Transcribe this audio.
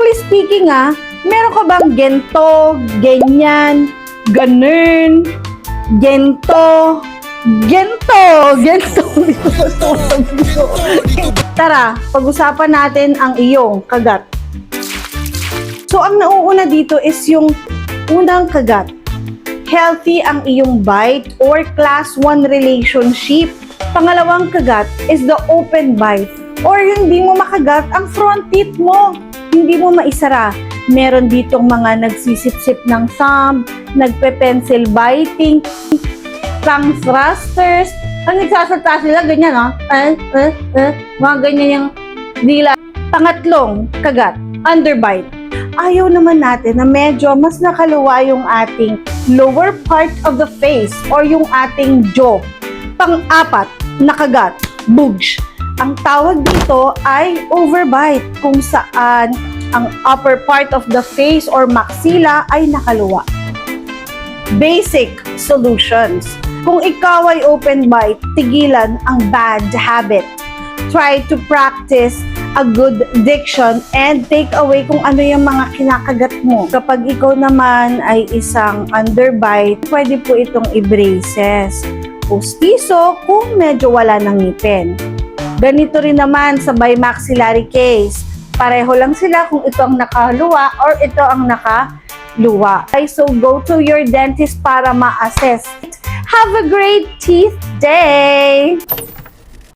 Practically speaking meron ka bang gento, ganyan, ganun, gento, gento. Tara, pag-usapan natin ang iyong kagat. So, ang nauuna dito is yung unang kagat. Healthy ang iyong bite or class 1 relationship. Pangalawang kagat is the open bite or yung hindi mo makagat ang front teeth mo. Hindi mo maisara. Meron ditong mga nagsisip-sip ng thumb, nagpe-pencil biting, tongue thrusters. Ang nagsasalta sila, ganyan, mga ganyan yung dila. Pangatlong kagat, underbite. Ayaw naman natin na medyo mas nakaluwa yung ating lower part of the face or yung ating jaw. Pang-apat na kagat, booge. Ang tawag dito ay overbite kung saan ang upper part of the face or maxilla ay nakaluwa. Basic solutions. Kung ikaw ay open bite, tigilan ang bad habit. Try to practice a good diction and take away kung ano yung mga kinakagat mo. Kapag ikaw naman ay isang underbite, pwede po itong i-braces. Pustiso kung medyo wala ng ngipin. Ganito rin naman sa bimaxillary case. Pareho lang sila kung ito ang nakaluwa or ito ang nakaluwa. Okay, so go to your dentist para ma-assess. Have a great teeth day!